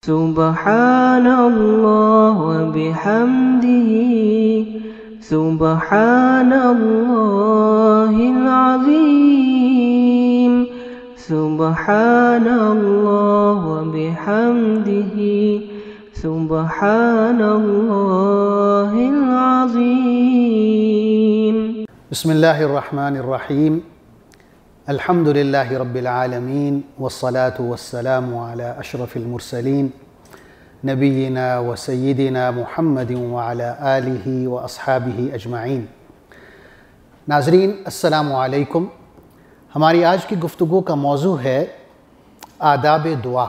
سبحان اللہ وبحمدہ سبحان اللہ العظیم سبحان اللہ وبحمدہ سبحان اللہ العظیم۔ بسم اللہ الرحمن الرحیم، الحمد للہ رب العالمین والصلاة والسلام علی اشرف المرسلین نبینا و سیدنا محمد وعلی آلہ و اصحابہ اجمعین۔ ناظرین السلام علیکم۔ ہماری آج کی گفتگو کا موضوع ہے آداب دعا۔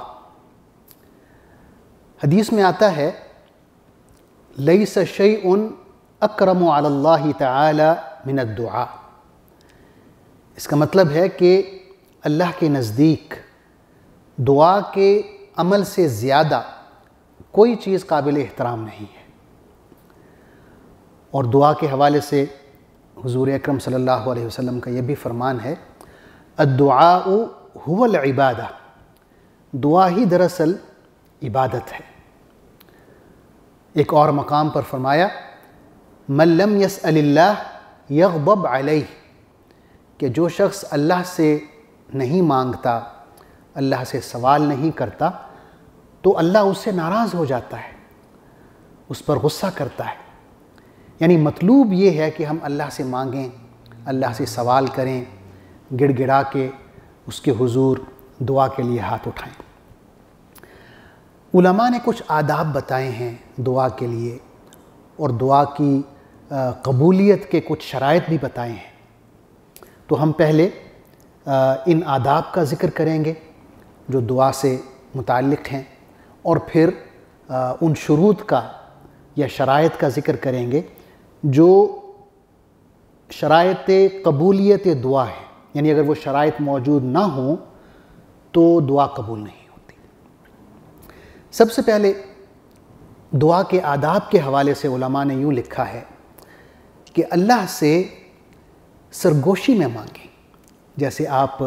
حدیث میں آتا ہے لیس شیء اکرم علی اللہ تعالی من الدعاء۔ اس کا مطلب ہے کہ اللہ کے نزدیک دعا کے عمل سے زیادہ کوئی چیز قابل احترام نہیں ہے۔ اور دعا کے حوالے سے حضور اکرم صلی اللہ علیہ وسلم کا یہ بھی فرمان ہے الدعاء هو العبادہ، دعا ہی دراصل عبادت ہے۔ ایک اور مقام پر فرمایا من لم يسأل اللہ یغضب علیہ، کہ جو شخص اللہ سے نہیں مانگتا، اللہ سے سوال نہیں کرتا، تو اللہ اس سے ناراض ہو جاتا ہے، اس پر غصہ کرتا ہے۔ یعنی مطلوب یہ ہے کہ ہم اللہ سے مانگیں، اللہ سے سوال کریں، گڑ گڑا کے اس کے حضور دعا کے لیے ہاتھ اٹھائیں۔ علماء نے کچھ آداب بتائے ہیں دعا کے لیے، اور دعا کی قبولیت کے کچھ شرائط بھی بتائے ہیں۔ تو ہم پہلے ان آداب کا ذکر کریں گے جو دعا سے متعلق ہیں، اور پھر ان شروط کا یا شرائط کا ذکر کریں گے جو شرائط قبولیت دعا ہے، یعنی اگر وہ شرائط موجود نہ ہوں تو دعا قبول نہیں ہوتی۔ سب سے پہلے دعا کے آداب کے حوالے سے علماء نے یوں لکھا ہے کہ اللہ سے سرگوشی میں مانگیں۔ جیسے آپ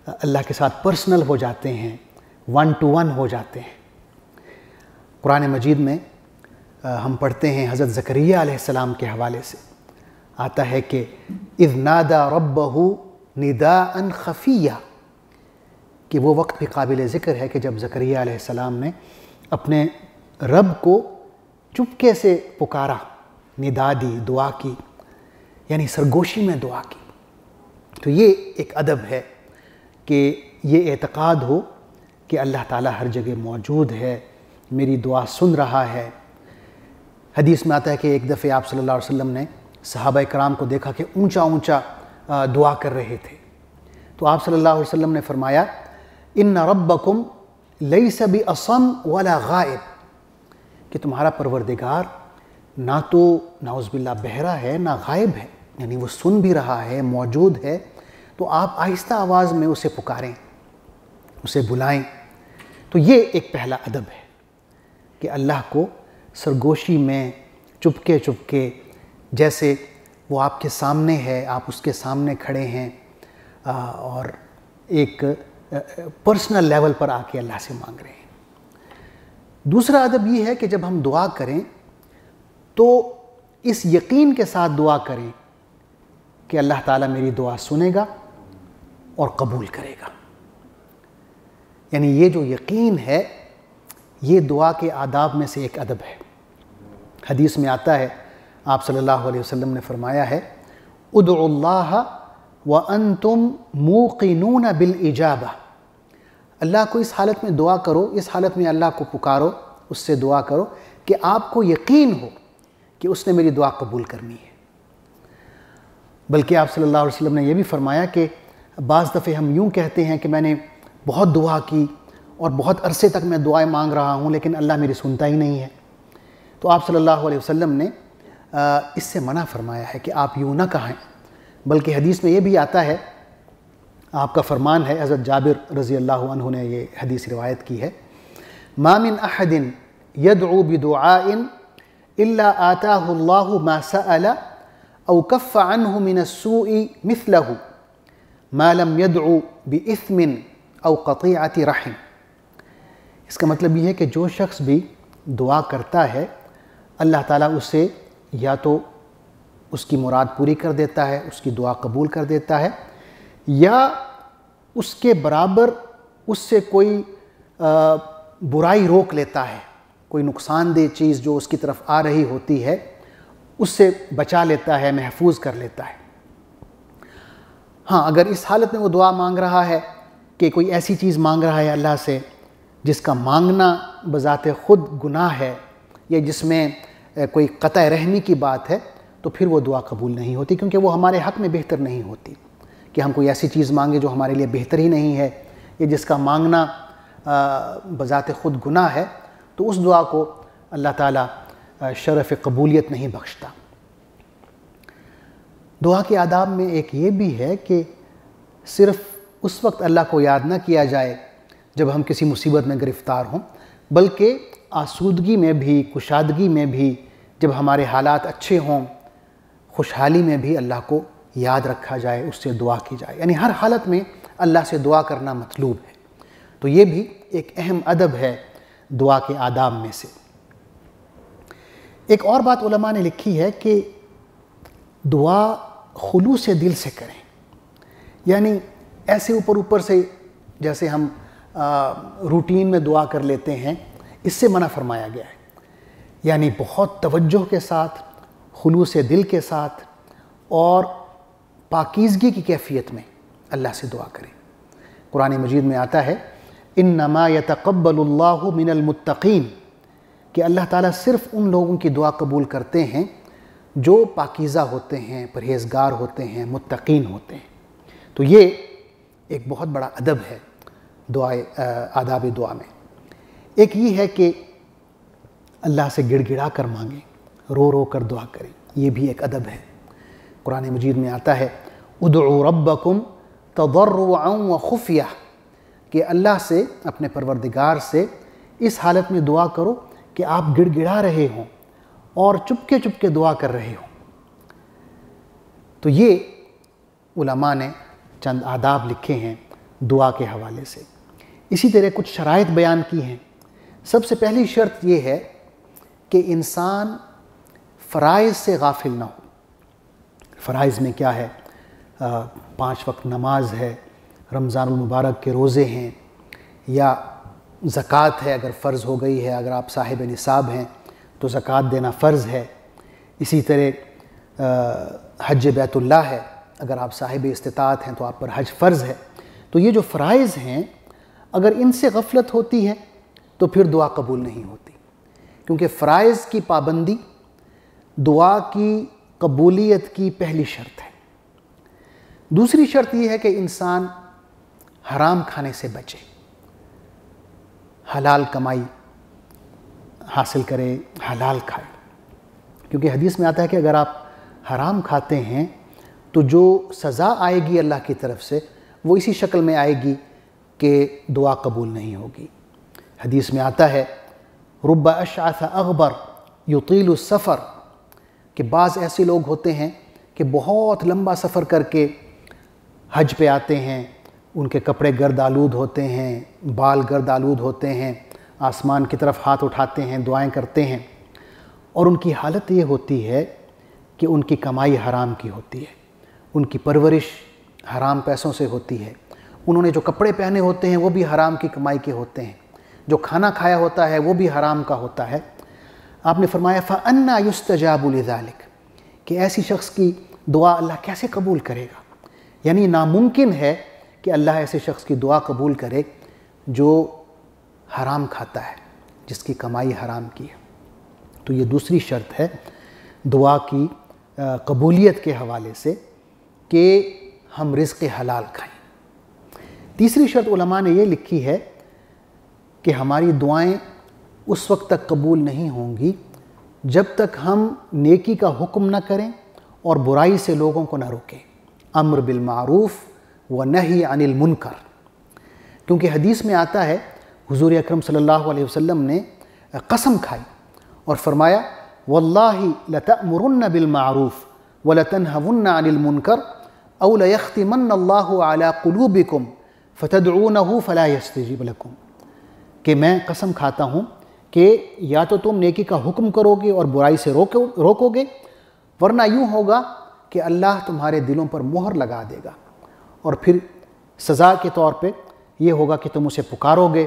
اللہ کے ساتھ پرسنل ہو جاتے ہیں، ون ٹو ون ہو جاتے ہیں۔ قرآن مجید میں ہم پڑھتے ہیں حضرت زکریا علیہ السلام کے حوالے سے آتا ہے کہ اذ نادا ربہ نداء خفیہ، کہ وہ وقت بھی قابل ذکر ہے کہ جب زکریا علیہ السلام نے اپنے رب کو چپکے سے پکارا، ندا دی، دعا کی، یعنی سرگوشی میں دعا کی۔ تو یہ ایک ادب ہے کہ یہ اعتقاد ہو کہ اللہ تعالیٰ ہر جگہ موجود ہے، میری دعا سن رہا ہے۔ حدیث میں آتا ہے کہ ایک دفعہ آپ صلی اللہ علیہ وسلم نے صحابہ کرام کو دیکھا کہ اونچا اونچا دعا کر رہے تھے، تو آپ صلی اللہ علیہ وسلم نے فرمایا ان ربکم لیس باصم ولا غائب، کہ تمہارا پروردگار نہ تو نعوذ باللہ بہرا ہے نہ غائب ہے، یعنی وہ سن بھی رہا ہے، موجود ہے۔ تو آپ آہستہ آواز میں اسے پکاریں، اسے بلائیں۔ تو یہ ایک پہلا ادب ہے کہ اللہ کو سرگوشی میں چپکے چپکے، جیسے وہ آپ کے سامنے ہے، آپ اس کے سامنے کھڑے ہیں، اور ایک پرسنل لیول پر آ کے اللہ سے مانگ رہے ہیں۔ دوسرا ادب یہ ہے کہ جب ہم دعا کریں تو اس یقین کے ساتھ دعا کریں کہ اللہ تعالیٰ میری دعا سنے گا اور قبول کرے گا۔ یعنی یہ جو یقین ہے یہ دعا کے آداب میں سے ایک ادب ہے۔ حدیث میں آتا ہے، آپ صلی اللہ علیہ وسلم نے فرمایا ہے ادعوا اللہ وانتم موقنون بالاجابہ، اللہ کو اس حالت میں دعا کرو، اس حالت میں اللہ کو پکارو، اس سے دعا کرو کہ آپ کو یقین ہو کہ اس نے میری دعا قبول کرنی ہے۔ بلکہ آپ صلی اللہ علیہ وسلم نے یہ بھی فرمایا کہ بعض دفعے ہم یوں کہتے ہیں کہ میں نے بہت دعا کی اور بہت عرصے تک میں دعائیں مانگ رہا ہوں لیکن اللہ میری سنتا ہی نہیں ہے۔ تو آپ صلی اللہ علیہ وسلم نے اس سے منع فرمایا ہے کہ آپ یوں نہ کہیں، بلکہ حدیث میں یہ بھی آتا ہے، آپ کا فرمان ہے، حضرت جابر رضی اللہ عنہ نے یہ حدیث روایت کی ہے، ما من احد يدعو بدعاء الا آتاه الله ما سأل او كف عنه من السوء مثله ما لم يدعو بإثم او قطيعة رحم۔ اس کا مطلب یہ ہے کہ جو شخص بھی دعا کرتا ہے اللہ تعالیٰ اسے یا تو اس کی مراد پوری کر دیتا ہے، اس کی دعا قبول کر دیتا ہے، یا اس کے برابر اس سے کوئی برائی روک لیتا ہے، کوئی نقصان دہ چیز جو اس کی طرف آ رہی ہوتی ہے اس سے بچا لیتا ہے، محفوظ کر لیتا ہے۔ ہاں، اگر اس حالت میں وہ دعا مانگ رہا ہے کہ کوئی ایسی چیز مانگ رہا ہے اللہ سے جس کا مانگنا بذات خود گناہ ہے یا جس میں کوئی قطع رحمی کی بات ہے، تو پھر وہ دعا قبول نہیں ہوتی، کیونکہ وہ ہمارے حق میں بہتر نہیں ہوتی کہ ہم کوئی ایسی چیز مانگیں جو ہمارے لیے بہتر ہی نہیں ہے یا جس کا مانگنا بذات خود گناہ ہے، تو اس دعا کو اللہ تعالیٰ شرف قبولیت نہیں بخشتا۔ دعا کے آداب میں ایک یہ بھی ہے کہ صرف اس وقت اللہ کو یاد نہ کیا جائے جب ہم کسی مصیبت میں گرفتار ہوں، بلکہ آسودگی میں بھی، کشادگی میں بھی، جب ہمارے حالات اچھے ہوں، خوشحالی میں بھی اللہ کو یاد رکھا جائے، اس سے دعا کی جائے، یعنی ہر حالت میں اللہ سے دعا کرنا مطلوب ہے۔ تو یہ بھی ایک اہم ادب ہے دعا کے آداب میں سے۔ ایک اور بات علماء نے لکھی ہے کہ دعا خلوص دل سے کریں، یعنی ایسے اوپر سے جیسے ہم روٹین میں دعا کر لیتے ہیں، اس سے منع فرمایا گیا ہے، یعنی بہت توجہ کے ساتھ، خلوص دل کے ساتھ اور پاکیزگی کی کیفیت میں اللہ سے دعا کریں۔ قرآن مجید میں آتا ہے انما یتقبل اللہ من المتقین، کہ اللہ تعالیٰ صرف ان لوگوں کی دعا قبول کرتے ہیں جو پاکیزہ ہوتے ہیں، پرہیزگار ہوتے ہیں، متقین ہوتے ہیں۔ تو یہ ایک بہت بڑا ادب ہے آداب دعا میں۔ ایک یہ ہے کہ اللہ سے گڑ گڑا کر مانگیں، رو رو کر دعا کریں، یہ بھی ایک ادب ہے۔ قرآن مجید میں آتا ہے ادعوا ربکم تضرعا وخفیہ، کہ اللہ سے، اپنے پروردگار سے اس حالت میں دعا کرو کہ آپ گڑ گڑا رہے ہوں اور چپکے چپکے دعا کر رہے ہوں۔ تو یہ علماء نے چند آداب لکھے ہیں دعا کے حوالے سے۔ اسی طرح کچھ شرائط بیان کی ہیں۔ سب سے پہلی شرط یہ ہے کہ انسان فرائض سے غافل نہ ہو۔ فرائض میں کیا ہے؟ 5 وقت نماز ہے، رمضان المبارک کے روزے ہیں، یا زکوٰۃ ہے اگر فرض ہو گئی ہے، اگر آپ صاحب نصاب ہیں تو زکوٰۃ دینا فرض ہے۔ اسی طرح حج بیت اللہ ہے، اگر آپ صاحب استطاعت ہیں تو آپ پر حج فرض ہے۔ تو یہ جو فرائض ہیں اگر ان سے غفلت ہوتی ہے تو پھر دعا قبول نہیں ہوتی، کیونکہ فرائض کی پابندی دعا کی قبولیت کی پہلی شرط ہے۔ دوسری شرط یہ ہے کہ انسان حرام کھانے سے بچے، حلال کمائی حاصل کرے، حلال کھائے، کیونکہ حدیث میں آتا ہے کہ اگر آپ حرام کھاتے ہیں تو جو سزا آئے گی اللہ کی طرف سے وہ اسی شکل میں آئے گی کہ دعا قبول نہیں ہوگی۔ حدیث میں آتا ہے رب اشعث اغبر یطیل السفر، کہ بعض ایسے لوگ ہوتے ہیں کہ بہت لمبا سفر کر کے حج پہ آتے ہیں، ان کے کپڑے گرد آلود ہوتے ہیں، بال گرد آلود ہوتے ہیں، آسمان کی طرف ہاتھ اٹھاتے ہیں، دعائیں کرتے ہیں، اور ان کی حالت یہ ہوتی ہے کہ ان کی کمائی حرام کی ہوتی ہے، ان کی پرورش حرام پیسوں سے ہوتی ہے، انہوں نے جو کپڑے پہنے ہوتے ہیں وہ بھی حرام کی کمائی کے ہوتے ہیں، جو کھانا کھایا ہوتا ہے وہ بھی حرام کا ہوتا ہے۔ آپ نے فرمایا فَأَنَّا يُسْتَجَابُ لِذَلِكَ، کہ ایسی شخص کی دعا اللہ کیسے قبول کرے گا؟ یعنی ناممکن ہے کہ اللہ ایسے شخص کی دعا قبول کرے جو حرام کھاتا ہے، جس کی کمائی حرام کی ہے۔ تو یہ دوسری شرط ہے دعا کی قبولیت کے حوالے سے کہ ہم رزق حلال کھائیں۔ تیسری شرط علماء نے یہ لکھی ہے کہ ہماری دعائیں اس وقت تک قبول نہیں ہوں گی جب تک ہم نیکی کا حکم نہ کریں اور برائی سے لوگوں کو نہ روکیں، امر بالمعروف و نہی عن المنکر، کیونکہ حدیث میں آتا ہے حضور اکرم صلی اللہ علیہ وسلم نے قسم کھائی اور فرمایا واللہ لتأمرن بالمعروف ولتنہون عن المنکر او لیختمن اللہ علی قلوبکم فتدعونہ فلا یستجیب لکم، کہ میں قسم کھاتا ہوں کہ یا تو تم نیکی کا حکم کرو گے اور برائی سے روکو گے، ورنہ یوں ہوگا کہ اللہ تمہارے دلوں پر مہر لگا دے گا، اور پھر سزا کے طور پہ یہ ہوگا کہ تم اسے پکارو گے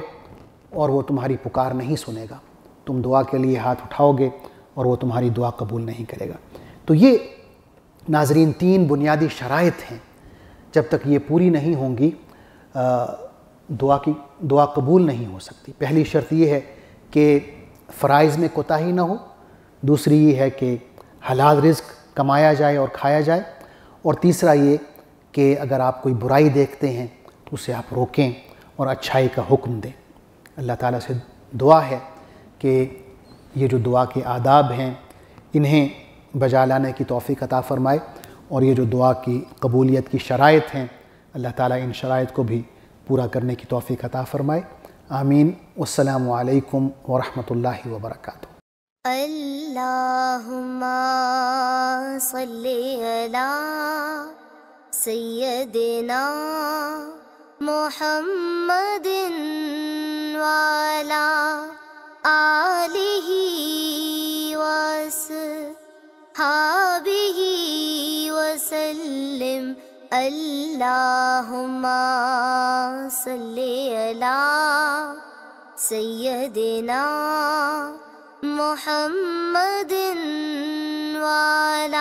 اور وہ تمہاری پکار نہیں سنے گا، تم دعا کے لیے ہاتھ اٹھاؤ گے اور وہ تمہاری دعا قبول نہیں کرے گا۔ تو یہ ناظرین 3 بنیادی شرائط ہیں، جب تک یہ پوری نہیں ہوں گی دعا قبول نہیں ہو سکتی۔ پہلی شرط یہ ہے کہ فرائض میں کوتاہی نہ ہو، دوسری یہ ہے کہ حلال رزق کمایا جائے اور کھایا جائے، اور تیسرا یہ کہ اگر آپ کوئی برائی دیکھتے ہیں تو اسے آپ روکیں اور اچھائی کا حکم دیں۔ اللہ تعالیٰ سے دعا ہے کہ یہ جو دعا کے آداب ہیں انہیں بجا لانے کی توفیق عطا فرمائے، اور یہ جو دعا کی قبولیت کی شرائط ہیں اللہ تعالیٰ ان شرائط کو بھی پورا کرنے کی توفیق عطا فرمائے۔ آمین۔ والسلام علیکم ورحمۃ اللہ وبرکاتہ۔ اللہم صلی علی سیدنا محمد وعلی آلہ وصحبہ وسلم۔ اللہم صلی علی سیدنا محمد وعلی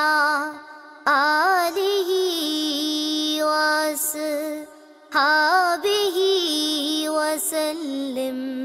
آلہ وصحبہ وسلم۔